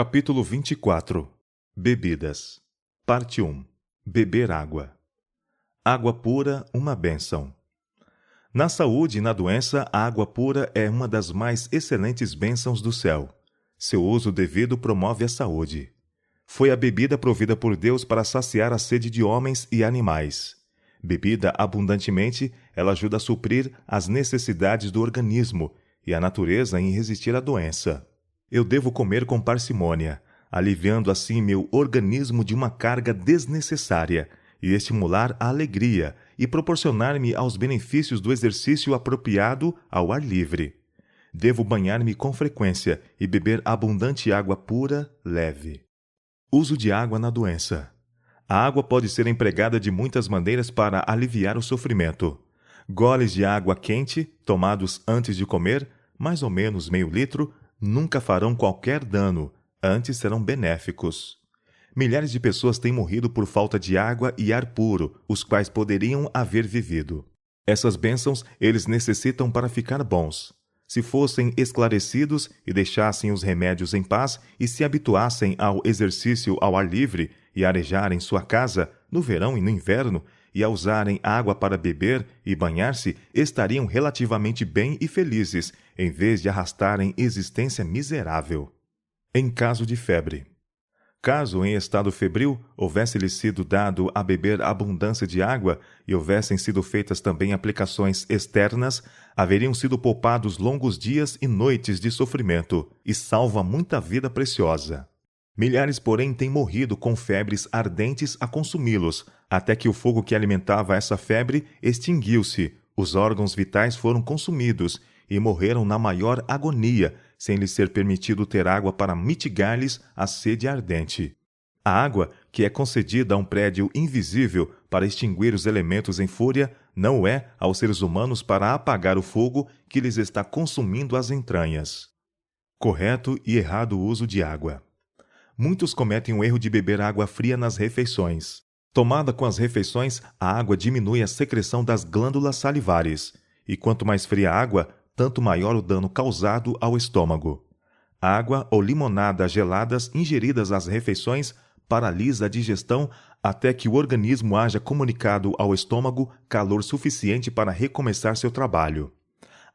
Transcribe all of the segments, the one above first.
Capítulo 24. Bebidas. Parte 1. Beber água. Água pura, uma bênção. Na saúde e na doença, a água pura é uma das mais excelentes bênçãos do céu. Seu uso devido promove a saúde. Foi a bebida provida por Deus para saciar a sede de homens e animais. Bebida abundantemente, ela ajuda a suprir as necessidades do organismo e a natureza em resistir à doença. Eu devo comer com parcimônia, aliviando assim meu organismo de uma carga desnecessária e estimular a alegria e proporcionar-me aos benefícios do exercício apropriado ao ar livre. Devo banhar-me com frequência e beber abundante água pura, leve. Uso de água na doença. A água pode ser empregada de muitas maneiras para aliviar o sofrimento. Goles de água quente, tomados antes de comer, mais ou menos meio litro, nunca farão qualquer dano, antes serão benéficos. Milhares de pessoas têm morrido por falta de água e ar puro, os quais poderiam haver vivido. Essas bênçãos eles necessitam para ficar bons. Se fossem esclarecidos e deixassem os remédios em paz e se habituassem ao exercício ao ar livre e arejarem sua casa, no verão e no inverno, e a usarem água para beber e banhar-se, estariam relativamente bem e felizes, em vez de arrastarem existência miserável. Em caso de febre. Caso, em estado febril, houvesse-lhe sido dado a beber abundância de água e houvessem sido feitas também aplicações externas, haveriam sido poupados longos dias e noites de sofrimento, e salva muita vida preciosa. Milhares, porém, têm morrido com febres ardentes a consumi-los, até que o fogo que alimentava essa febre extinguiu-se, os órgãos vitais foram consumidos e morreram na maior agonia, sem lhes ser permitido ter água para mitigar-lhes a sede ardente. A água, que é concedida a um prédio invisível para extinguir os elementos em fúria, não é aos seres humanos para apagar o fogo que lhes está consumindo as entranhas. Correto e errado uso de água. Muitos cometem o erro de beber água fria nas refeições. Tomada com as refeições, a água diminui a secreção das glândulas salivares, e quanto mais fria a água, tanto maior o dano causado ao estômago. Água ou limonada geladas ingeridas às refeições paralisa a digestão até que o organismo haja comunicado ao estômago calor suficiente para recomeçar seu trabalho.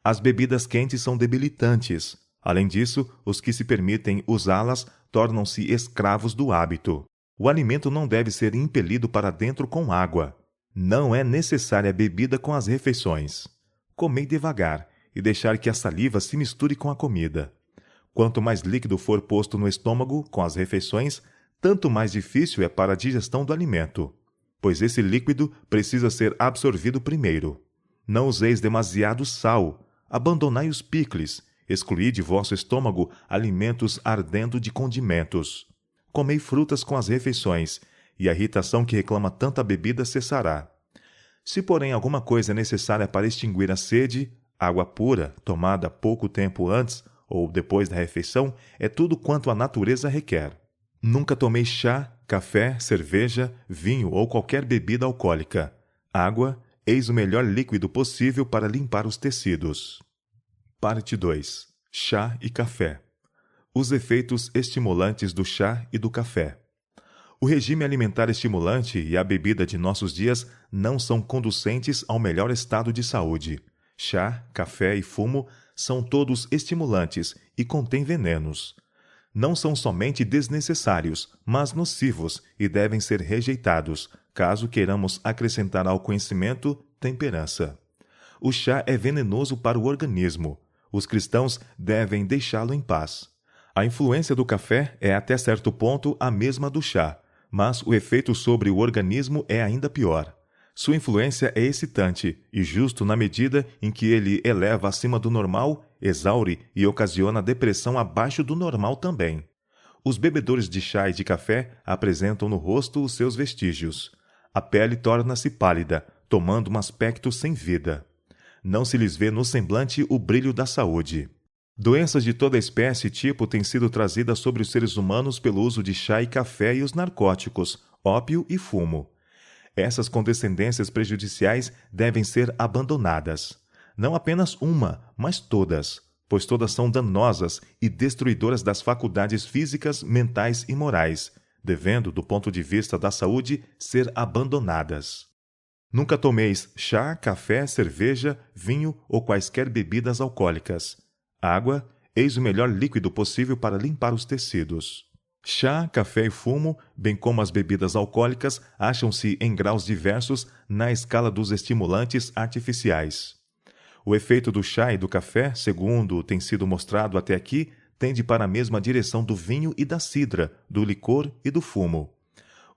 As bebidas quentes são debilitantes. Além disso, os que se permitem usá-las tornam-se escravos do hábito. O alimento não deve ser impelido para dentro com água. Não é necessária bebida com as refeições. Comei devagar e deixar que a saliva se misture com a comida. Quanto mais líquido for posto no estômago com as refeições, tanto mais difícil é para a digestão do alimento, pois esse líquido precisa ser absorvido primeiro. Não useis demasiado sal, abandonai os picles, excluí de vosso estômago alimentos ardendo de condimentos. Comei frutas com as refeições, e a irritação que reclama tanta bebida cessará. Se, porém, alguma coisa é necessária para extinguir a sede, água pura, tomada pouco tempo antes ou depois da refeição, é tudo quanto a natureza requer. Nunca tomei chá, café, cerveja, vinho ou qualquer bebida alcoólica. Água, eis o melhor líquido possível para limpar os tecidos. Parte 2. Chá e café. Os efeitos estimulantes do chá e do café. O regime alimentar estimulante e a bebida de nossos dias não são conducentes ao melhor estado de saúde. Chá, café e fumo são todos estimulantes e contêm venenos. Não são somente desnecessários, mas nocivos e devem ser rejeitados, caso queiramos acrescentar ao conhecimento temperança. O chá é venenoso para o organismo. Os cristãos devem deixá-lo em paz. A influência do café é até certo ponto a mesma do chá, mas o efeito sobre o organismo é ainda pior. Sua influência é excitante e justo na medida em que ele eleva acima do normal, exaure e ocasiona depressão abaixo do normal também. Os bebedores de chá e de café apresentam no rosto os seus vestígios. A pele torna-se pálida, tomando um aspecto sem vida. Não se lhes vê no semblante o brilho da saúde. Doenças de toda espécie e tipo têm sido trazidas sobre os seres humanos pelo uso de chá e café e os narcóticos, ópio e fumo. Essas condescendências prejudiciais devem ser abandonadas. Não apenas uma, mas todas. pois todas são danosas e destruidoras das faculdades físicas, mentais e morais, devendo, do ponto de vista da saúde, ser abandonadas. Nunca tomeis chá, café, cerveja, vinho ou quaisquer bebidas alcoólicas. Água, eis o melhor líquido possível para limpar os tecidos. Chá, café e fumo, bem como as bebidas alcoólicas, acham-se em graus diversos na escala dos estimulantes artificiais. O efeito do chá e do café, segundo tem sido mostrado até aqui, tende para a mesma direção do vinho e da cidra, do licor e do fumo.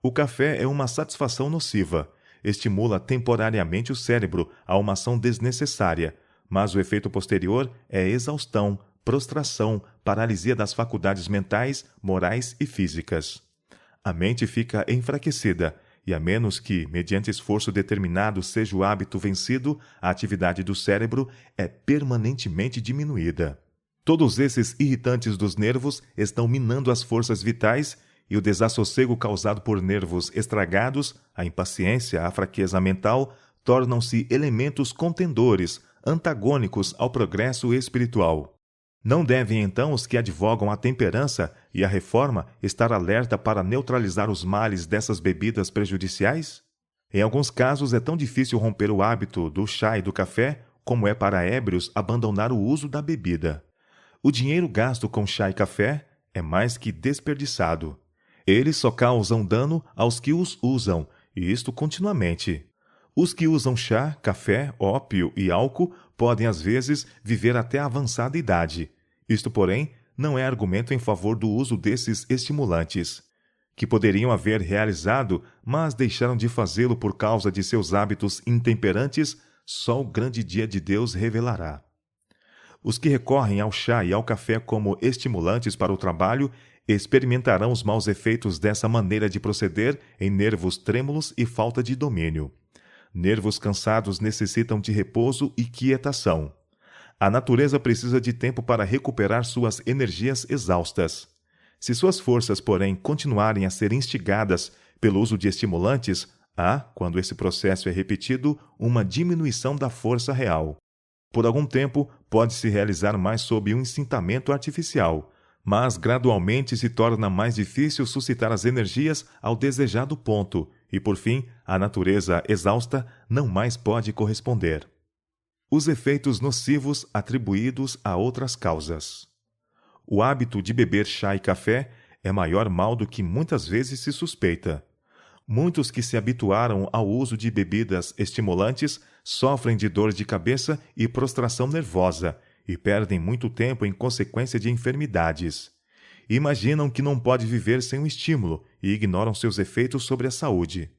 O café é uma satisfação nociva. Estimula temporariamente o cérebro a uma ação desnecessária, mas o efeito posterior é exaustão, prostração, paralisia das faculdades mentais, morais e físicas. A mente fica enfraquecida e, a menos que, mediante esforço determinado, seja o hábito vencido, a atividade do cérebro é permanentemente diminuída. Todos esses irritantes dos nervos estão minando as forças vitais e o desassossego causado por nervos estragados, a impaciência, a fraqueza mental, tornam-se elementos contendores, antagônicos ao progresso espiritual. Não devem, então, os que advogam a temperança e a reforma estar alerta para neutralizar os males dessas bebidas prejudiciais? Em alguns casos é tão difícil romper o hábito do chá e do café como é para ébrios abandonar o uso da bebida. O dinheiro gasto com chá e café é mais que desperdiçado. Eles só causam dano aos que os usam, e isto continuamente. Os que usam chá, café, ópio e álcool podem, às vezes, viver até a avançada idade. Isto, porém, não é argumento em favor do uso desses estimulantes, que poderiam haver realizado, mas deixaram de fazê-lo por causa de seus hábitos intemperantes, só o grande dia de Deus revelará. Os que recorrem ao chá e ao café como estimulantes para o trabalho experimentarão os maus efeitos dessa maneira de proceder em nervos trêmulos e falta de domínio. Nervos cansados necessitam de repouso e quietação. A natureza precisa de tempo para recuperar suas energias exaustas. Se suas forças, porém, continuarem a ser instigadas pelo uso de estimulantes, há, quando esse processo é repetido, uma diminuição da força real. Por algum tempo, pode-se realizar mais sob um incitamento artificial, mas gradualmente se torna mais difícil suscitar as energias ao desejado ponto e, por fim, a natureza exausta não mais pode corresponder. Os efeitos nocivos atribuídos a outras causas. O hábito de beber chá e café é maior mal do que muitas vezes se suspeita. Muitos que se habituaram ao uso de bebidas estimulantes sofrem de dor de cabeça e prostração nervosa e perdem muito tempo em consequência de enfermidades. Imaginam que não pode viver sem um estímulo e ignoram seus efeitos sobre a saúde.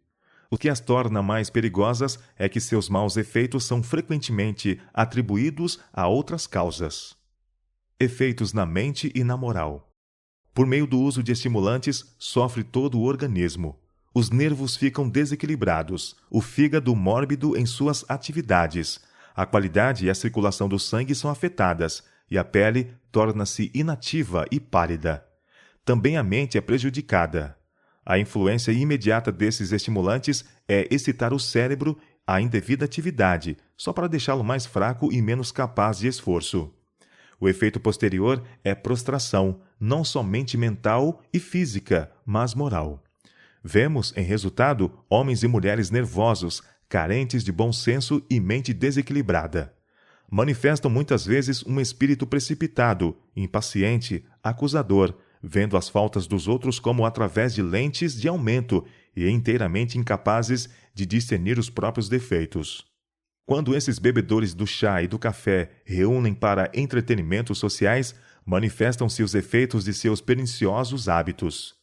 O que as torna mais perigosas é que seus maus efeitos são frequentemente atribuídos a outras causas. Efeitos na mente e na moral. Por meio do uso de estimulantes, sofre todo o organismo. Os nervos ficam desequilibrados, o fígado mórbido em suas atividades, a qualidade e a circulação do sangue são afetadas e a pele torna-se inativa e pálida. Também a mente é prejudicada. A influência imediata desses estimulantes é excitar o cérebro à indevida atividade, só para deixá-lo mais fraco e menos capaz de esforço. O efeito posterior é prostração, não somente mental e física, mas moral. Vemos, em resultado, homens e mulheres nervosos, carentes de bom senso e mente desequilibrada. Manifestam muitas vezes um espírito precipitado, impaciente, acusador, vendo as faltas dos outros como através de lentes de aumento e inteiramente incapazes de discernir os próprios defeitos. Quando esses bebedores do chá e do café reúnem para entretenimentos sociais, manifestam-se os efeitos de seus perniciosos hábitos.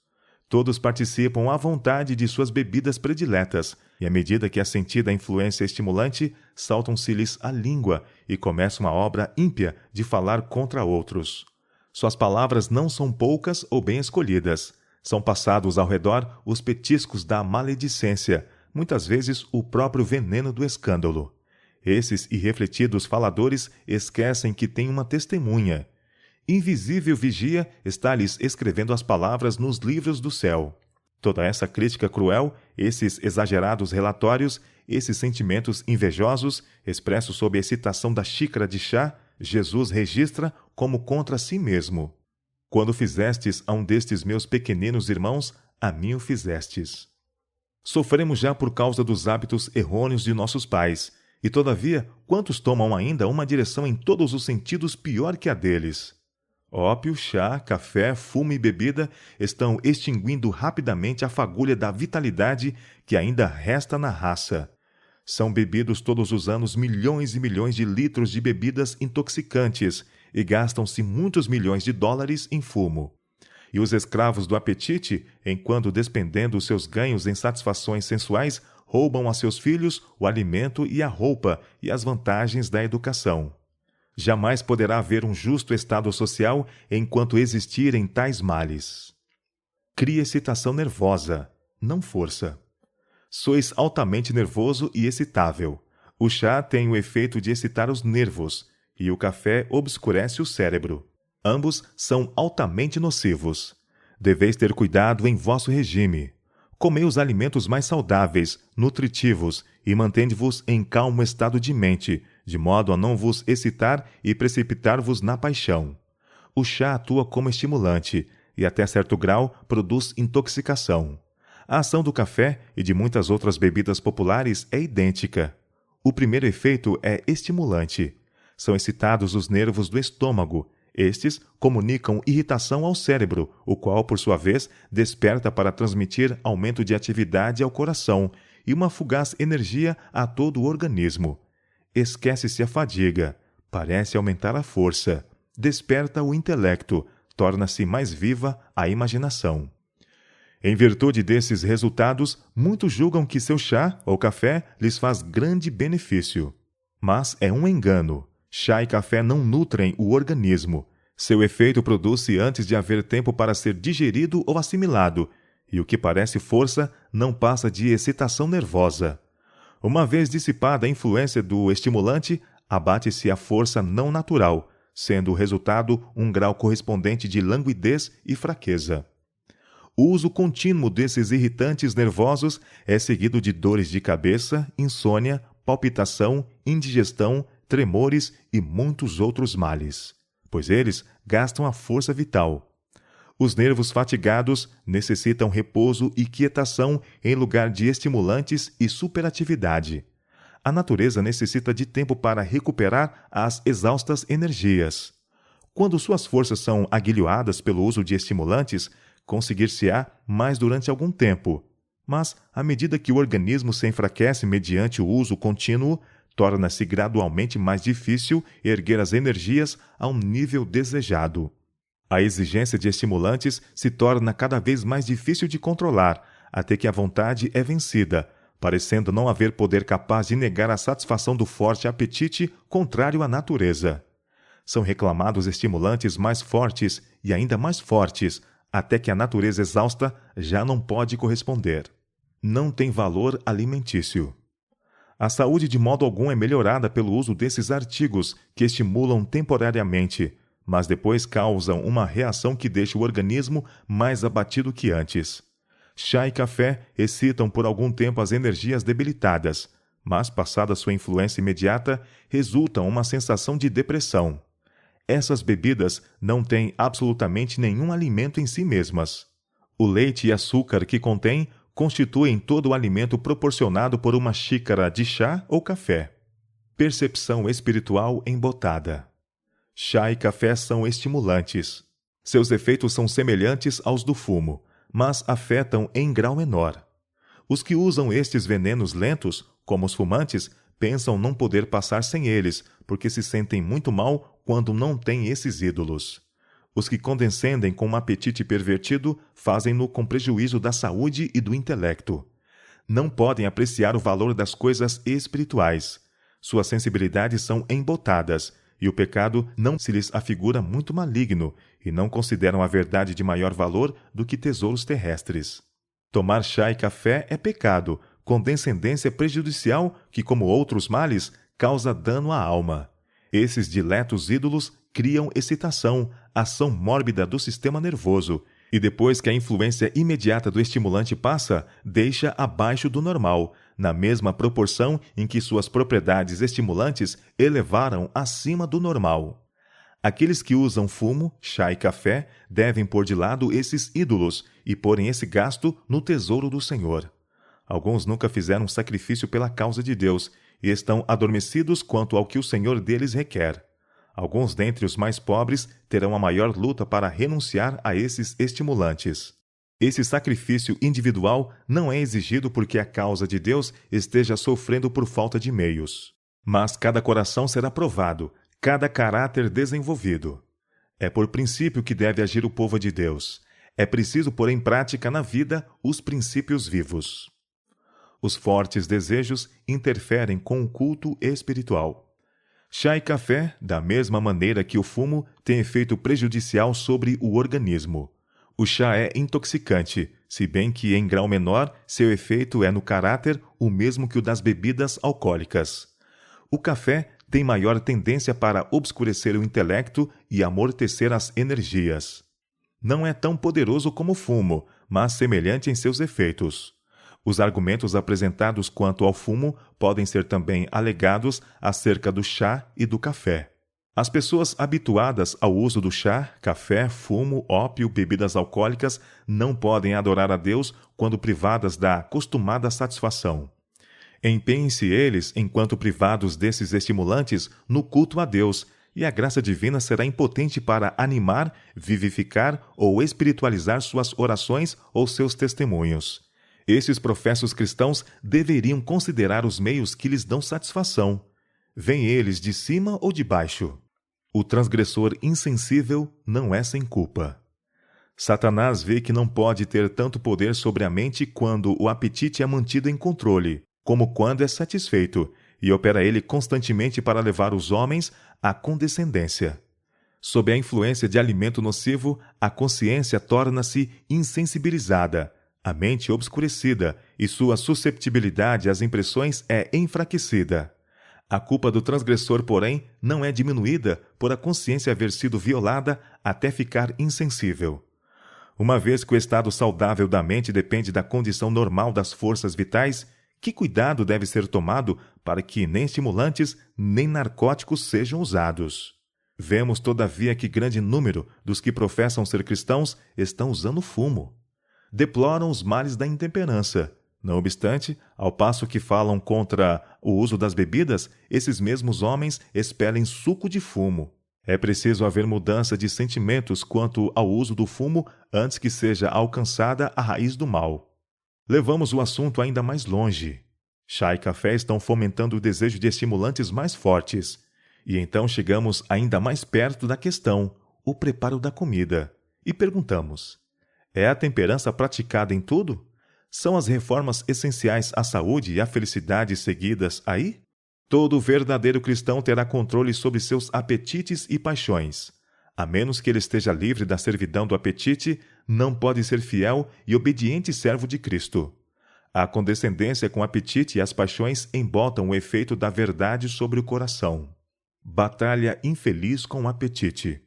Todos participam à vontade de suas bebidas prediletas, e à medida que é sentida a influência estimulante, saltam-se-lhes a língua e começam a obra ímpia de falar contra outros. Suas palavras não são poucas ou bem escolhidas. São passados ao redor os petiscos da maledicência, muitas vezes o próprio veneno do escândalo. Esses irrefletidos faladores esquecem que têm uma testemunha. Invisível vigia está-lhes escrevendo as palavras nos livros do céu. Toda essa crítica cruel, esses exagerados relatórios, esses sentimentos invejosos, expressos sob a excitação da xícara de chá, Jesus registra como contra si mesmo: quando fizestes a um destes meus pequeninos irmãos, a mim o fizestes. Sofremos já por causa dos hábitos errôneos de nossos pais, e todavia, quantos tomam ainda uma direção em todos os sentidos pior que a deles? Ópio, chá, café, fumo e bebida estão extinguindo rapidamente a fagulha da vitalidade que ainda resta na raça. São bebidos todos os anos milhões e milhões de litros de bebidas intoxicantes e gastam-se muitos milhões de dólares em fumo. E os escravos do apetite, enquanto despendendo seus ganhos em satisfações sensuais, roubam a seus filhos o alimento e a roupa e as vantagens da educação. Jamais poderá haver um justo estado social enquanto existirem tais males. Cria excitação nervosa, não força. Sois altamente nervoso e excitável. O chá tem o efeito de excitar os nervos, e o café obscurece o cérebro. Ambos são altamente nocivos. Deveis ter cuidado em vosso regime. Comei os alimentos mais saudáveis, nutritivos, e mantende-vos em calmo estado de mente, de modo a não vos excitar e precipitar-vos na paixão. O chá atua como estimulante, e até certo grau produz intoxicação. A ação do café e de muitas outras bebidas populares é idêntica. O primeiro efeito é estimulante. São excitados os nervos do estômago. Estes comunicam irritação ao cérebro, o qual, por sua vez, desperta para transmitir aumento de atividade ao coração e uma fugaz energia a todo o organismo. Esquece-se a fadiga, parece aumentar a força, desperta o intelecto, torna-se mais viva a imaginação. Em virtude desses resultados, muitos julgam que seu chá ou café lhes faz grande benefício. Mas é um engano. Chá e café não nutrem o organismo. Seu efeito produz-se antes de haver tempo para ser digerido ou assimilado, e o que parece força não passa de excitação nervosa. Uma vez dissipada a influência do estimulante, abate-se a força não natural, sendo o resultado um grau correspondente de languidez e fraqueza. O uso contínuo desses irritantes nervosos é seguido de dores de cabeça, insônia, palpitação, indigestão, tremores e muitos outros males, pois eles gastam a força vital. Os nervos fatigados necessitam repouso e quietação em lugar de estimulantes e superatividade. A natureza necessita de tempo para recuperar as exaustas energias. Quando suas forças são aguilhoadas pelo uso de estimulantes, conseguir-se-á mais durante algum tempo. Mas, à medida que o organismo se enfraquece mediante o uso contínuo, torna-se gradualmente mais difícil erguer as energias a um nível desejado. A exigência de estimulantes se torna cada vez mais difícil de controlar, até que a vontade é vencida, parecendo não haver poder capaz de negar a satisfação do forte apetite contrário à natureza. São reclamados estimulantes mais fortes e ainda mais fortes, até que a natureza exausta já não pode corresponder. Não tem valor alimentício. A saúde de modo algum é melhorada pelo uso desses artigos que estimulam temporariamente, mas depois causam uma reação que deixa o organismo mais abatido que antes. Chá e café excitam por algum tempo as energias debilitadas, mas passada sua influência imediata, resultam uma sensação de depressão. Essas bebidas não têm absolutamente nenhum alimento em si mesmas. O leite e açúcar que contém constituem todo o alimento proporcionado por uma xícara de chá ou café. Percepção espiritual embotada. Chá e café são estimulantes. Seus efeitos são semelhantes aos do fumo, mas afetam em grau menor. Os que usam estes venenos lentos, como os fumantes, pensam não poder passar sem eles, porque se sentem muito mal quando não têm esses ídolos. Os que condescendem com um apetite pervertido fazem-no com prejuízo da saúde e do intelecto. Não podem apreciar o valor das coisas espirituais. Suas sensibilidades são embotadas, e o pecado não se lhes afigura muito maligno, e não consideram a verdade de maior valor do que tesouros terrestres. Tomar chá e café é pecado, com descendência prejudicial que, como outros males, causa dano à alma. Esses diletos ídolos criam excitação, ação mórbida do sistema nervoso, e depois que a influência imediata do estimulante passa, deixa abaixo do normal, na mesma proporção em que suas propriedades estimulantes elevaram acima do normal. Aqueles que usam fumo, chá e café devem pôr de lado esses ídolos e porem esse gasto no tesouro do Senhor. Alguns nunca fizeram sacrifício pela causa de Deus e estão adormecidos quanto ao que o Senhor deles requer. Alguns dentre os mais pobres terão a maior luta para renunciar a esses estimulantes. Esse sacrifício individual não é exigido porque a causa de Deus esteja sofrendo por falta de meios. Mas cada coração será provado, cada caráter desenvolvido. É por princípio que deve agir o povo de Deus. É preciso pôr em prática na vida os princípios vivos. Os fortes desejos interferem com o culto espiritual. Chá e café, da mesma maneira que o fumo, têm efeito prejudicial sobre o organismo. O chá é intoxicante, se bem que em grau menor seu efeito é no caráter o mesmo que o das bebidas alcoólicas. O café tem maior tendência para obscurecer o intelecto e amortecer as energias. Não é tão poderoso como o fumo, mas semelhante em seus efeitos. Os argumentos apresentados quanto ao fumo podem ser também alegados acerca do chá e do café. As pessoas habituadas ao uso do chá, café, fumo, ópio, bebidas alcoólicas não podem adorar a Deus quando privadas da acostumada satisfação. Empenhem-se eles, enquanto privados desses estimulantes, no culto a Deus, e a graça divina será impotente para animar, vivificar ou espiritualizar suas orações ou seus testemunhos. Esses professos cristãos deveriam considerar os meios que lhes dão satisfação. Vêm eles de cima ou de baixo? O transgressor insensível não é sem culpa. Satanás vê que não pode ter tanto poder sobre a mente quando o apetite é mantido em controle, como quando é satisfeito, e opera ele constantemente para levar os homens à condescendência. Sob a influência de alimento nocivo, a consciência torna-se insensibilizada, a mente obscurecida e sua susceptibilidade às impressões é enfraquecida. A culpa do transgressor, porém, não é diminuída por a consciência haver sido violada até ficar insensível. Uma vez que o estado saudável da mente depende da condição normal das forças vitais, que cuidado deve ser tomado para que nem estimulantes nem narcóticos sejam usados? Vemos, todavia, que grande número dos que professam ser cristãos estão usando fumo. Deploram os males da intemperança. Não obstante, ao passo que falam contra o uso das bebidas, esses mesmos homens expelem suco de fumo. É preciso haver mudança de sentimentos quanto ao uso do fumo antes que seja alcançada a raiz do mal. Levamos o assunto ainda mais longe. Chá e café estão fomentando o desejo de estimulantes mais fortes. E então chegamos ainda mais perto da questão, o preparo da comida. E perguntamos: é a temperança praticada em tudo? São as reformas essenciais à saúde e à felicidade seguidas aí? Todo verdadeiro cristão terá controle sobre seus apetites e paixões. A menos que ele esteja livre da servidão do apetite, não pode ser fiel e obediente servo de Cristo. A condescendência com o apetite e as paixões embotam o efeito da verdade sobre o coração. Batalha infeliz com o apetite.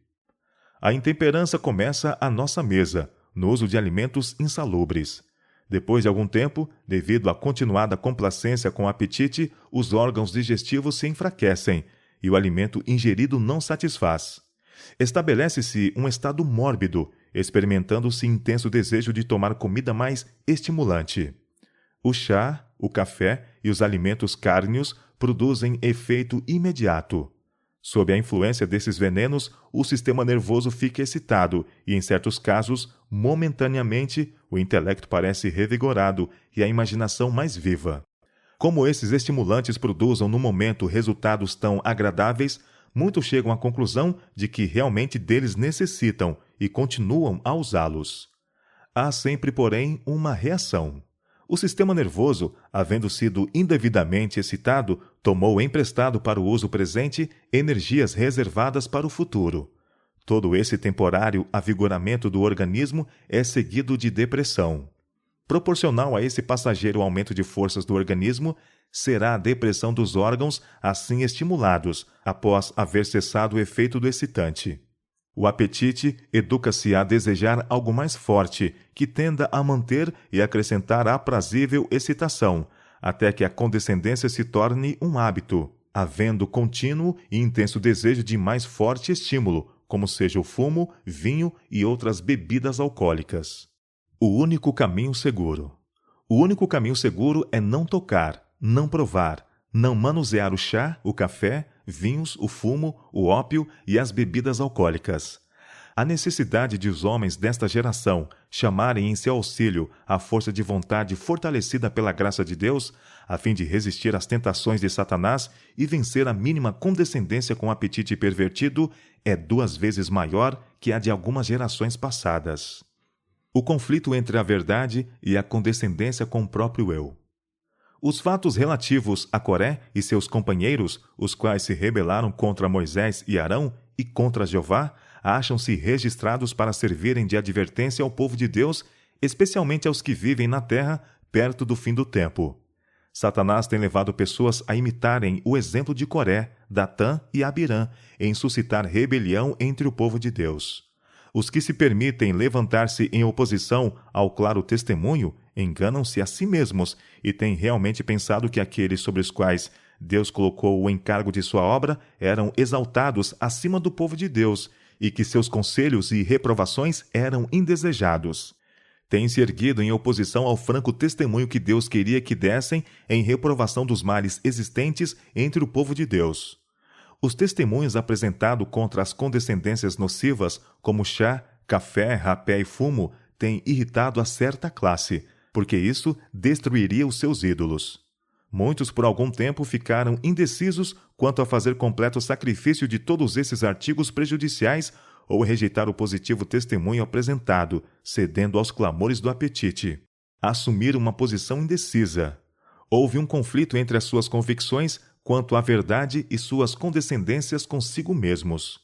A intemperança começa à nossa mesa, no uso de alimentos insalubres. Depois de algum tempo, devido à continuada complacência com o apetite, os órgãos digestivos se enfraquecem e o alimento ingerido não satisfaz. Estabelece-se um estado mórbido, experimentando-se intenso desejo de tomar comida mais estimulante. O chá, o café e os alimentos cárneos produzem efeito imediato. Sob a influência desses venenos, o sistema nervoso fica excitado e, em certos casos, momentaneamente, o intelecto parece revigorado e a imaginação mais viva. Como esses estimulantes produzam no momento resultados tão agradáveis, muitos chegam à conclusão de que realmente deles necessitam e continuam a usá-los. Há sempre, porém, uma reação. O sistema nervoso, havendo sido indevidamente excitado, tomou emprestado para o uso presente energias reservadas para o futuro. Todo esse temporário avigoramento do organismo é seguido de depressão. Proporcional a esse passageiro aumento de forças do organismo, será a depressão dos órgãos assim estimulados, após haver cessado o efeito do excitante. O apetite educa-se a desejar algo mais forte, que tenda a manter e acrescentar a aprazível excitação, até que a condescendência se torne um hábito, havendo contínuo e intenso desejo de mais forte estímulo, como seja o fumo, vinho e outras bebidas alcoólicas. O único caminho seguro. O único caminho seguro é não tocar, não provar, não manusear o chá, o café, vinhos, o fumo, o ópio e as bebidas alcoólicas. A necessidade de os homens desta geração chamarem em seu auxílio a força de vontade fortalecida pela graça de Deus, a fim de resistir às tentações de Satanás e vencer a mínima condescendência com o apetite pervertido, é 2 vezes maior que a de algumas gerações passadas. O conflito entre a verdade e a condescendência com o próprio eu. Os fatos relativos a Coré e seus companheiros, os quais se rebelaram contra Moisés e Arão e contra Jeová, acham-se registrados para servirem de advertência ao povo de Deus, especialmente aos que vivem na terra perto do fim do tempo. Satanás tem levado pessoas a imitarem o exemplo de Coré, Datã e Abirã em suscitar rebelião entre o povo de Deus. Os que se permitem levantar-se em oposição ao claro testemunho enganam-se a si mesmos e têm realmente pensado que aqueles sobre os quais Deus colocou o encargo de sua obra eram exaltados acima do povo de Deus e que seus conselhos e reprovações eram indesejados. Têm-se erguido em oposição ao franco testemunho que Deus queria que dessem em reprovação dos males existentes entre o povo de Deus. Os testemunhos apresentados contra as condescendências nocivas, como chá, café, rapé e fumo, têm irritado a certa classe, porque isso destruiria os seus ídolos. Muitos por algum tempo ficaram indecisos quanto a fazer completo sacrifício de todos esses artigos prejudiciais ou rejeitar o positivo testemunho apresentado, cedendo aos clamores do apetite. Assumiram uma posição indecisa. Houve um conflito entre as suas convicções quanto à verdade e suas condescendências consigo mesmos.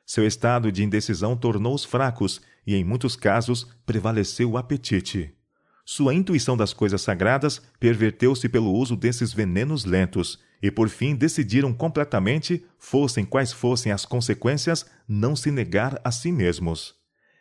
Seu estado de indecisão tornou-os fracos e, em muitos casos, prevaleceu o apetite. Sua intuição das coisas sagradas perverteu-se pelo uso desses venenos lentos e, por fim, decidiram completamente, fossem quais fossem as consequências, não se negar a si mesmos.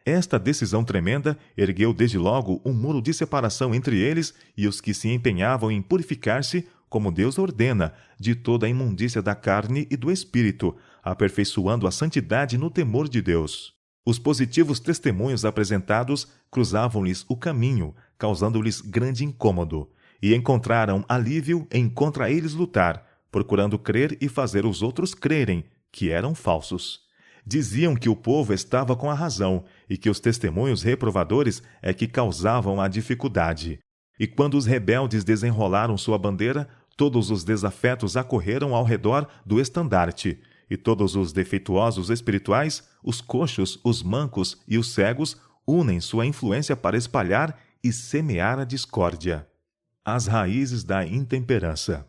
Esta decisão tremenda ergueu desde logo um muro de separação entre eles e os que se empenhavam em purificar-se, como Deus ordena, de toda a imundícia da carne e do espírito, aperfeiçoando a santidade no temor de Deus. Os positivos testemunhos apresentados cruzavam-lhes o caminho, causando-lhes grande incômodo, e encontraram alívio em contra eles lutar, procurando crer e fazer os outros crerem, que eram falsos. Diziam que o povo estava com a razão e que os testemunhos reprovadores é que causavam a dificuldade. E quando os rebeldes desenrolaram sua bandeira, todos os desafetos acorreram ao redor do estandarte, e todos os defeituosos espirituais, os coxos, os mancos e os cegos, unem sua influência para espalhar e semear a discórdia. As raízes da intemperança.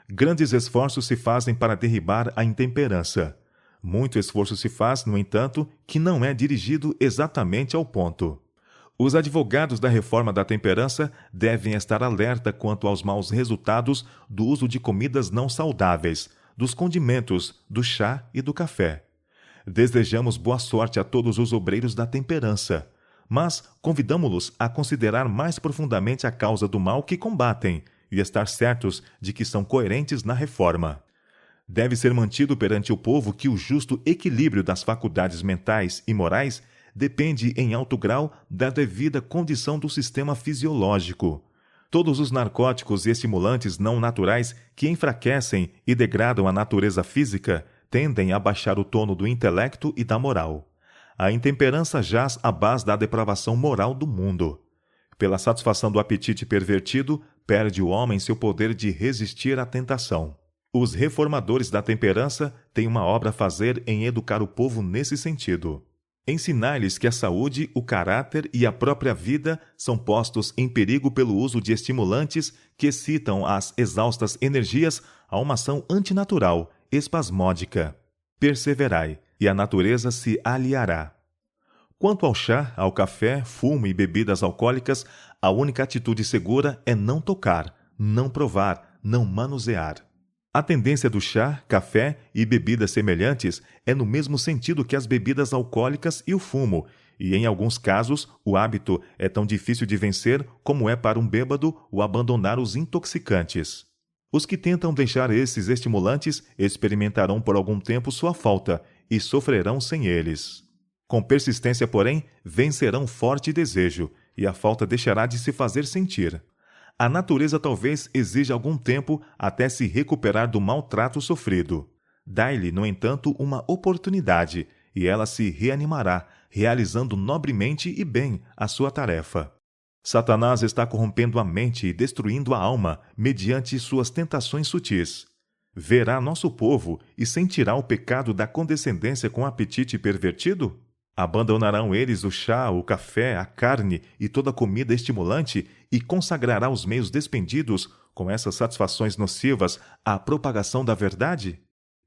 Grandes esforços se fazem para derribar a intemperança. Muito esforço se faz, no entanto, que não é dirigido exatamente ao ponto. Os advogados da reforma da temperança devem estar alerta quanto aos maus resultados do uso de comidas não saudáveis, dos condimentos, do chá e do café. Desejamos boa sorte a todos os obreiros da temperança, mas convidamo-los a considerar mais profundamente a causa do mal que combatem e estar certos de que são coerentes na reforma. Deve ser mantido perante o povo que o justo equilíbrio das faculdades mentais e morais depende em alto grau da devida condição do sistema fisiológico. Todos os narcóticos e estimulantes não naturais que enfraquecem e degradam a natureza física tendem a baixar o tono do intelecto e da moral. A intemperança jaz à base da depravação moral do mundo. Pela satisfação do apetite pervertido, perde o homem seu poder de resistir à tentação. Os reformadores da temperança têm uma obra a fazer em educar o povo nesse sentido. Ensinar-lhes que a saúde, o caráter e a própria vida são postos em perigo pelo uso de estimulantes que excitam as exaustas energias a uma ação antinatural, espasmódica. Perseverai, e a natureza se aliará. Quanto ao chá, ao café, fumo e bebidas alcoólicas, a única atitude segura é não tocar, não provar, não manusear. A tendência do chá, café e bebidas semelhantes é no mesmo sentido que as bebidas alcoólicas e o fumo, e em alguns casos o hábito é tão difícil de vencer como é para um bêbado o abandonar os intoxicantes. Os que tentam deixar esses estimulantes experimentarão por algum tempo sua falta e sofrerão sem eles. Com persistência, porém, vencerão forte desejo, e a falta deixará de se fazer sentir. A natureza talvez exija algum tempo até se recuperar do maltrato sofrido. Dai-lhe, no entanto, uma oportunidade, e ela se reanimará, realizando nobremente e bem a sua tarefa. Satanás está corrompendo a mente e destruindo a alma mediante suas tentações sutis. Verá nosso povo e sentirá o pecado da condescendência com apetite pervertido? Abandonarão eles o chá, o café, a carne e toda comida estimulante e consagrará os meios despendidos com essas satisfações nocivas à propagação da verdade?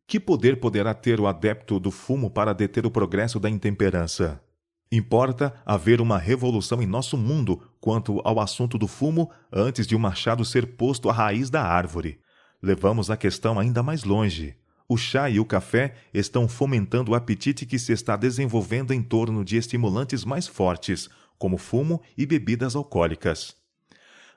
Que poder poderá ter o adepto do fumo para deter o progresso da intemperança? Importa haver uma revolução em nosso mundo quanto ao assunto do fumo antes de o machado ser posto à raiz da árvore. Levamos a questão ainda mais longe. O chá e o café estão fomentando o apetite que se está desenvolvendo em torno de estimulantes mais fortes, como fumo e bebidas alcoólicas.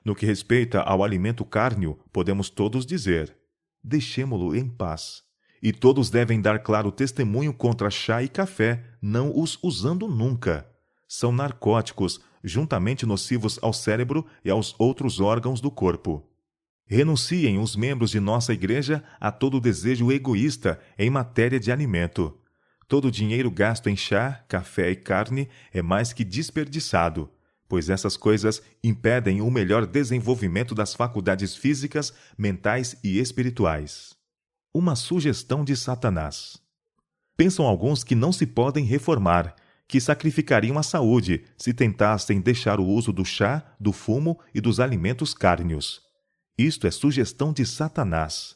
No que respeita ao alimento cárneo, podemos todos dizer: deixemo-lo em paz. E todos devem dar claro testemunho contra chá e café, não os usando nunca. São narcóticos, juntamente nocivos ao cérebro e aos outros órgãos do corpo. Renunciem os membros de nossa igreja a todo desejo egoísta em matéria de alimento. Todo o dinheiro gasto em chá, café e carne é mais que desperdiçado, pois essas coisas impedem o melhor desenvolvimento das faculdades físicas, mentais e espirituais. Uma sugestão de Satanás. Pensam alguns que não se podem reformar, que sacrificariam a saúde se tentassem deixar o uso do chá, do fumo e dos alimentos cárneos. Isto é sugestão de Satanás.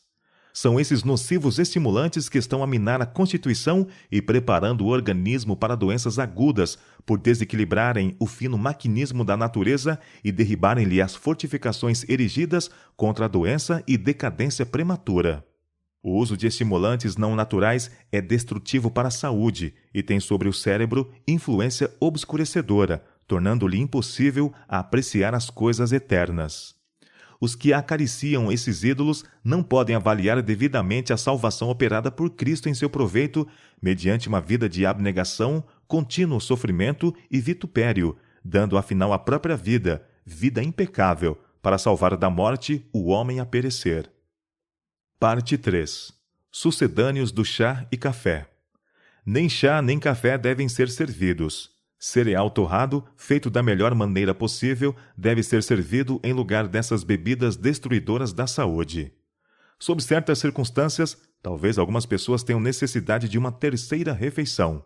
São esses nocivos estimulantes que estão a minar a constituição e preparando o organismo para doenças agudas por desequilibrarem o fino maquinismo da natureza e derribarem-lhe as fortificações erigidas contra a doença e decadência prematura. O uso de estimulantes não naturais é destrutivo para a saúde e tem sobre o cérebro influência obscurecedora, tornando-lhe impossível apreciar as coisas eternas. Os que acariciam esses ídolos não podem avaliar devidamente a salvação operada por Cristo em seu proveito, mediante uma vida de abnegação, contínuo sofrimento e vitupério, dando afinal a própria vida, vida impecável, para salvar da morte o homem a perecer. Parte 3. Sucedâneos do chá e café. Nem chá nem café devem ser servidos. Cereal torrado, feito da melhor maneira possível, deve ser servido em lugar dessas bebidas destruidoras da saúde. Sob certas circunstâncias, talvez algumas pessoas tenham necessidade de uma terceira refeição.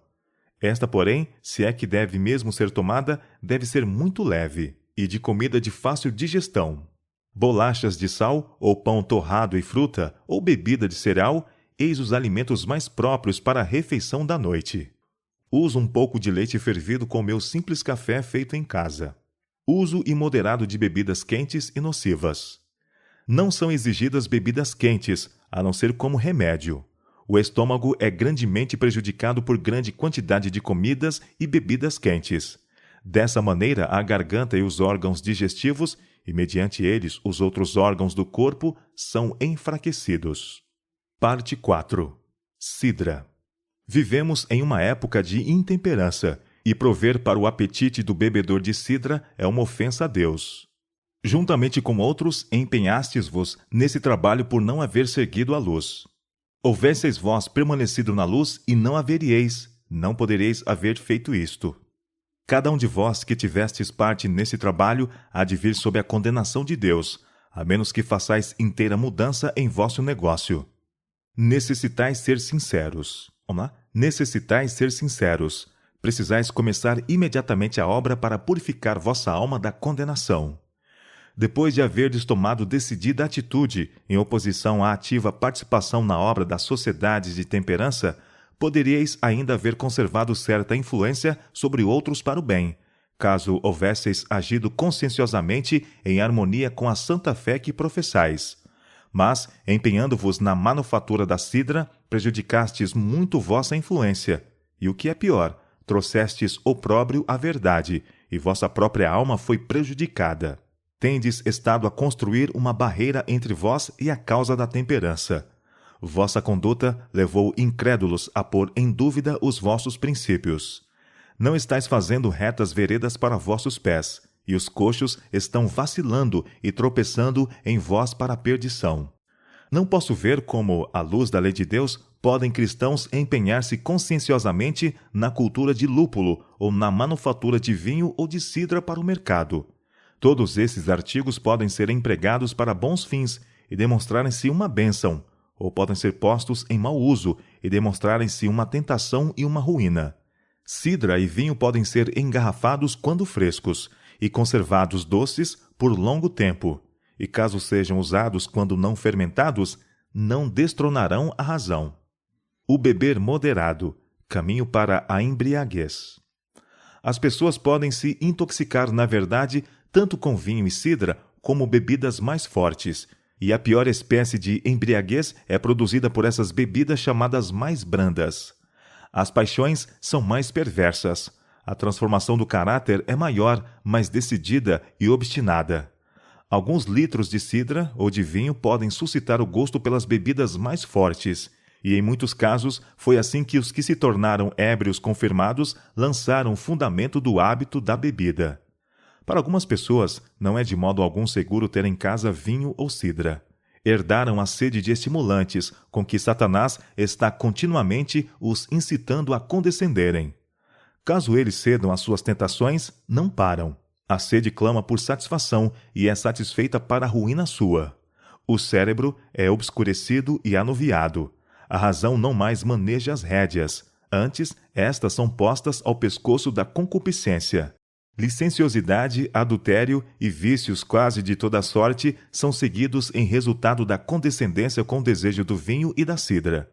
Esta, porém, se é que deve mesmo ser tomada, deve ser muito leve e de comida de fácil digestão. Bolachas de sal, ou pão torrado e fruta, ou bebida de cereal, eis os alimentos mais próprios para a refeição da noite. Uso um pouco de leite fervido com meu simples café feito em casa. Uso imoderado de bebidas quentes e nocivas. Não são exigidas bebidas quentes, a não ser como remédio. O estômago é grandemente prejudicado por grande quantidade de comidas e bebidas quentes. Dessa maneira, a garganta e os órgãos digestivos, e mediante eles os outros órgãos do corpo, são enfraquecidos. Parte 4. Sidra. Vivemos em uma época de intemperança, e prover para o apetite do bebedor de sidra é uma ofensa a Deus. Juntamente com outros, empenhastes-vos nesse trabalho por não haver seguido a luz. Houvesseis vós permanecido na luz e não haveríeis, não podereis haver feito isto. Cada um de vós que tivestes parte nesse trabalho há de vir sob a condenação de Deus, a menos que façais inteira mudança em vosso negócio. Necessitais ser sinceros. Necessitais ser sinceros. Precisais começar imediatamente a obra para purificar vossa alma da condenação. Depois de haverdes tomado decidida atitude em oposição à ativa participação na obra das sociedades de temperança, poderíeis ainda haver conservado certa influência sobre outros para o bem, caso houvesseis agido conscienciosamente em harmonia com a santa fé que professais. Mas, empenhando-vos na manufatura da sidra, prejudicastes muito vossa influência, e o que é pior, trouxestes opróbrio à verdade, e vossa própria alma foi prejudicada. Tendes estado a construir uma barreira entre vós e a causa da temperança. Vossa conduta levou incrédulos a pôr em dúvida os vossos princípios. Não estáis fazendo retas veredas para vossos pés, e os coxos estão vacilando e tropeçando em vós para a perdição. Não posso ver como, à luz da lei de Deus, podem cristãos empenhar-se conscienciosamente na cultura de lúpulo ou na manufatura de vinho ou de cidra para o mercado. Todos esses artigos podem ser empregados para bons fins e demonstrarem-se uma bênção, ou podem ser postos em mau uso e demonstrarem-se uma tentação e uma ruína. Cidra e vinho podem ser engarrafados quando frescos e conservados doces por longo tempo, e caso sejam usados quando não fermentados, não destronarão a razão. O beber moderado, caminho para a embriaguez. As pessoas podem se intoxicar, na verdade, tanto com vinho e cidra, como bebidas mais fortes, e a pior espécie de embriaguez é produzida por essas bebidas chamadas mais brandas. As paixões são mais perversas. A transformação do caráter é maior, mais decidida e obstinada. Alguns litros de cidra ou de vinho podem suscitar o gosto pelas bebidas mais fortes, e em muitos casos foi assim que os que se tornaram ébrios confirmados lançaram o fundamento do hábito da bebida. Para algumas pessoas, não é de modo algum seguro ter em casa vinho ou cidra. Herdaram a sede de estimulantes, com que Satanás está continuamente os incitando a condescenderem. Caso eles cedam às suas tentações, não param. A sede clama por satisfação e é satisfeita para a ruína sua. O cérebro é obscurecido e anuviado. A razão não mais maneja as rédeas. Antes, estas são postas ao pescoço da concupiscência. Licenciosidade, adultério e vícios quase de toda sorte são seguidos em resultado da condescendência com o desejo do vinho e da cidra.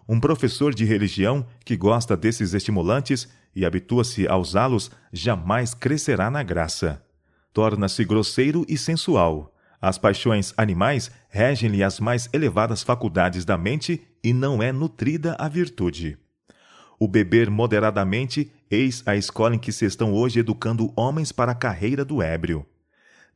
Um professor de religião que gosta desses estimulantes e habitua-se a usá-los jamais crescerá na graça. Torna-se grosseiro e sensual. As paixões animais regem-lhe as mais elevadas faculdades da mente e não é nutrida a virtude. O beber moderadamente, eis a escola em que se estão hoje educando homens para a carreira do ébrio.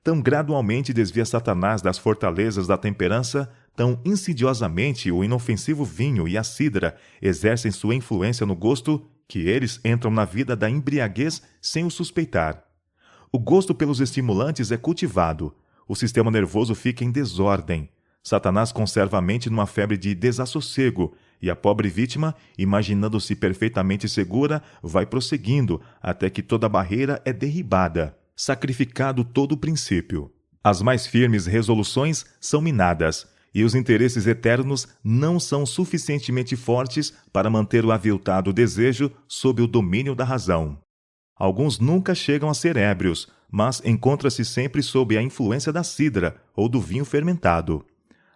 Tão gradualmente desvia Satanás das fortalezas da temperança, tão insidiosamente o inofensivo vinho e a cidra exercem sua influência no gosto, que eles entram na vida da embriaguez sem o suspeitar. O gosto pelos estimulantes é cultivado, o sistema nervoso fica em desordem. Satanás conserva a mente numa febre de desassossego, e a pobre vítima, imaginando-se perfeitamente segura, vai prosseguindo até que toda barreira é derribada, sacrificado todo o princípio. As mais firmes resoluções são minadas, e os interesses eternos não são suficientemente fortes para manter o aviltado desejo sob o domínio da razão. Alguns nunca chegam a ser ébrios, mas encontram-se sempre sob a influência da cidra ou do vinho fermentado.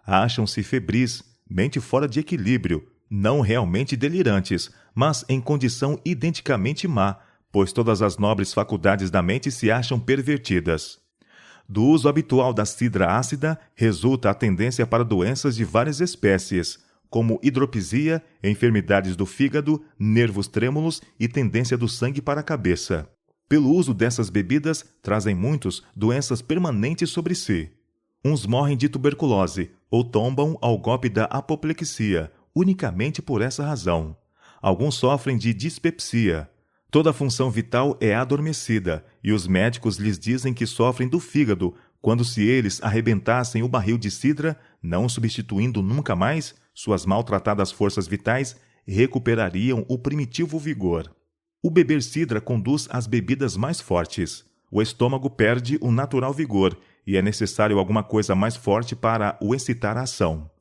Acham-se febris, mente fora de equilíbrio, não realmente delirantes, mas em condição identicamente má, pois todas as nobres faculdades da mente se acham pervertidas. Do uso habitual da cidra ácida resulta a tendência para doenças de várias espécies, como hidropisia, enfermidades do fígado, nervos trêmulos e tendência do sangue para a cabeça. Pelo uso dessas bebidas, trazem muitos doenças permanentes sobre si. Uns morrem de tuberculose ou tombam ao golpe da apoplexia, unicamente por essa razão. Alguns sofrem de dispepsia. Toda a função vital é adormecida, e os médicos lhes dizem que sofrem do fígado, quando se eles arrebentassem o barril de cidra, não substituindo nunca mais, suas maltratadas forças vitais recuperariam o primitivo vigor. O beber cidra conduz às bebidas mais fortes. O estômago perde o natural vigor, e é necessário alguma coisa mais forte para o excitar à ação.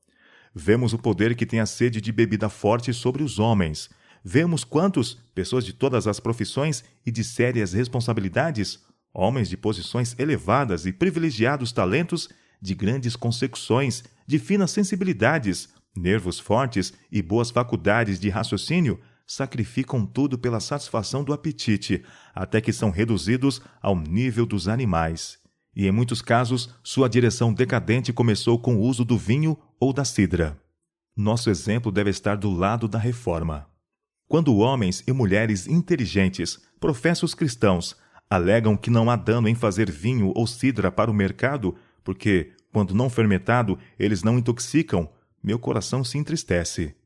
Vemos o poder que tem a sede de bebida forte sobre os homens. Vemos quantos, pessoas de todas as profissões e de sérias responsabilidades, homens de posições elevadas e privilegiados talentos, de grandes consecuções, de finas sensibilidades, nervos fortes e boas faculdades de raciocínio, sacrificam tudo pela satisfação do apetite, até que são reduzidos ao nível dos animais. E em muitos casos, sua direção decadente começou com o uso do vinho ou da cidra. Nosso exemplo deve estar do lado da reforma. Quando homens e mulheres inteligentes, professos cristãos, alegam que não há dano em fazer vinho ou cidra para o mercado, porque, quando não fermentado, eles não intoxicam, meu coração se entristece.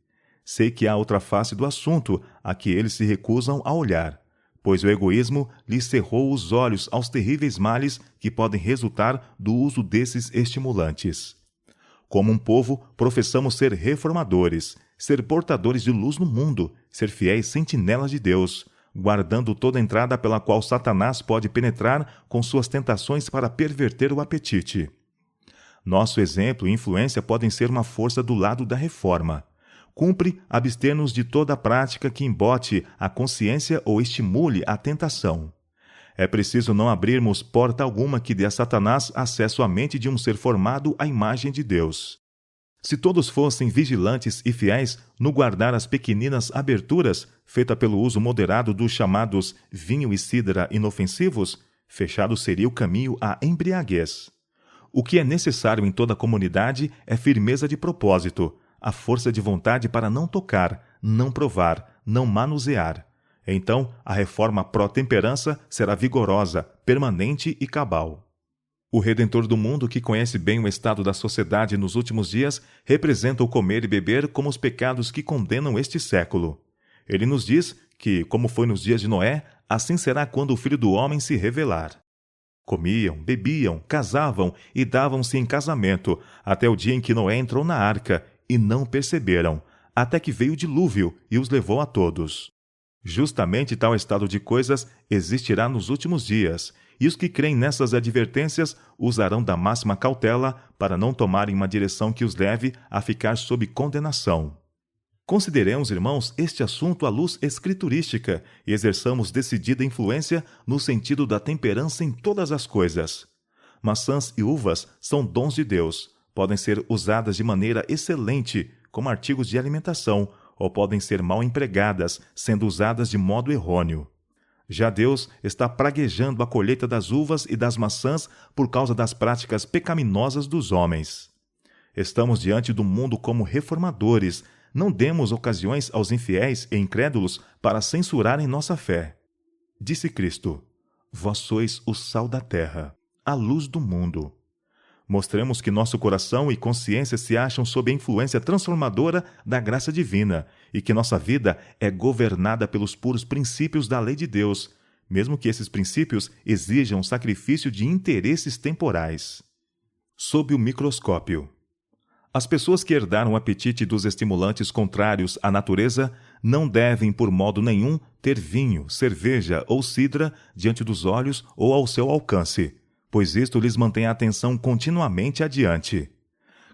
Sei que há outra face do assunto a que eles se recusam a olhar, pois o egoísmo lhes cerrou os olhos aos terríveis males que podem resultar do uso desses estimulantes. Como um povo, professamos ser reformadores, ser portadores de luz no mundo, ser fiéis sentinelas de Deus, guardando toda entrada pela qual Satanás pode penetrar com suas tentações para perverter o apetite. Nosso exemplo e influência podem ser uma força do lado da reforma. Cumpre abster-nos de toda prática que embote a consciência ou estimule a tentação. É preciso não abrirmos porta alguma que dê a Satanás acesso à mente de um ser formado à imagem de Deus. Se todos fossem vigilantes e fiéis no guardar as pequeninas aberturas, feitas pelo uso moderado dos chamados vinho e cidra inofensivos, fechado seria o caminho à embriaguez. O que é necessário em toda a comunidade é firmeza de propósito, a força de vontade para não tocar, não provar, não manusear. Então, a reforma pró-temperança será vigorosa, permanente e cabal. O Redentor do mundo, que conhece bem o estado da sociedade nos últimos dias, representa o comer e beber como os pecados que condenam este século. Ele nos diz que, como foi nos dias de Noé, assim será quando o Filho do Homem se revelar. Comiam, bebiam, casavam e davam-se em casamento, até o dia em que Noé entrou na arca, e não perceberam, até que veio o dilúvio e os levou a todos. Justamente tal estado de coisas existirá nos últimos dias, e os que creem nessas advertências usarão da máxima cautela para não tomarem uma direção que os leve a ficar sob condenação. Consideremos, irmãos, este assunto à luz escriturística e exerçamos decidida influência no sentido da temperança em todas as coisas. Maçãs e uvas são dons de Deus, podem ser usadas de maneira excelente como artigos de alimentação ou podem ser mal empregadas, sendo usadas de modo errôneo. Já Deus está praguejando a colheita das uvas e das maçãs por causa das práticas pecaminosas dos homens. Estamos diante do mundo como reformadores. Não demos ocasiões aos infiéis e incrédulos para censurarem nossa fé. Disse Cristo: Vós sois o sal da terra, a luz do mundo. Mostremos que nosso coração e consciência se acham sob a influência transformadora da graça divina e que nossa vida é governada pelos puros princípios da lei de Deus, mesmo que esses princípios exijam sacrifício de interesses temporais. Sob o microscópio. As pessoas que herdaram o apetite dos estimulantes contrários à natureza não devem, por modo nenhum, ter vinho, cerveja ou cidra diante dos olhos ou ao seu alcance, pois isto lhes mantém a atenção continuamente adiante.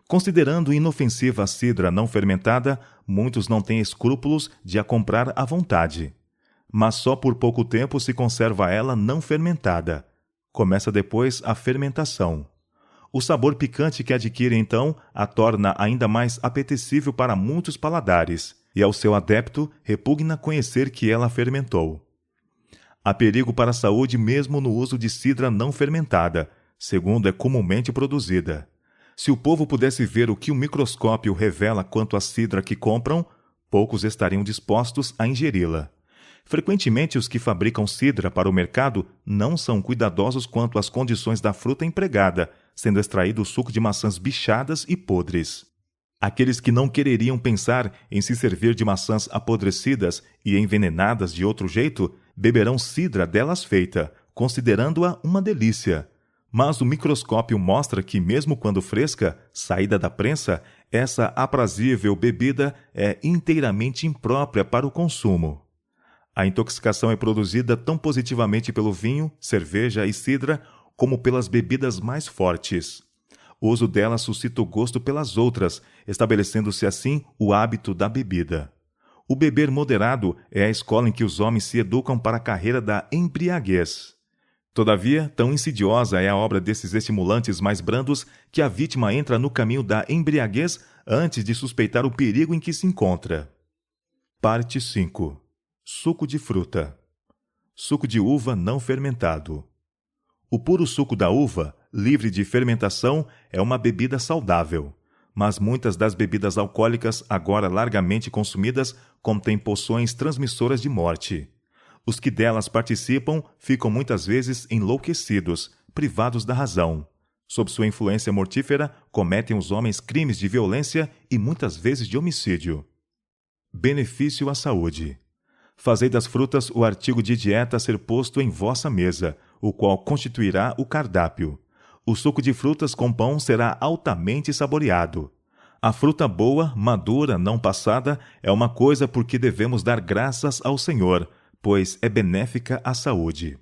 Considerando inofensiva a cidra não fermentada, muitos não têm escrúpulos de a comprar à vontade. Mas só por pouco tempo se conserva ela não fermentada. Começa depois a fermentação. O sabor picante que adquire, então, a torna ainda mais apetecível para muitos paladares, e ao seu adepto repugna conhecer que ela fermentou. Há perigo para a saúde mesmo no uso de cidra não fermentada, segundo é comumente produzida. Se o povo pudesse ver o que o microscópio revela quanto à cidra que compram, poucos estariam dispostos a ingeri-la. Frequentemente, os que fabricam cidra para o mercado não são cuidadosos quanto às condições da fruta empregada, sendo extraído o suco de maçãs bichadas e podres. Aqueles que não quereriam pensar em se servir de maçãs apodrecidas e envenenadas de outro jeito, beberão cidra delas feita, considerando-a uma delícia. Mas o microscópio mostra que, mesmo quando fresca, saída da prensa, essa aprazível bebida é inteiramente imprópria para o consumo. A intoxicação é produzida tão positivamente pelo vinho, cerveja e cidra, como pelas bebidas mais fortes. O uso delas suscita o gosto pelas outras, estabelecendo-se assim o hábito da bebida. O beber moderado é a escola em que os homens se educam para a carreira da embriaguez. Todavia, tão insidiosa é a obra desses estimulantes mais brandos que a vítima entra no caminho da embriaguez antes de suspeitar o perigo em que se encontra. Parte 5. Suco de fruta. Suco de uva não fermentado. O puro suco da uva, livre de fermentação, é uma bebida saudável. mas muitas das bebidas alcoólicas agora largamente consumidas contêm poções transmissoras de morte. Os que delas participam ficam muitas vezes enlouquecidos, privados da razão. Sob sua influência mortífera, cometem os homens crimes de violência e muitas vezes de homicídio. Benefício à saúde. Fazei das frutas o artigo de dieta a ser posto em vossa mesa, o qual constituirá o cardápio. O suco de frutas com pão será altamente saboreado. A fruta boa, madura, não passada, é uma coisa por que devemos dar graças ao Senhor, pois é benéfica à saúde.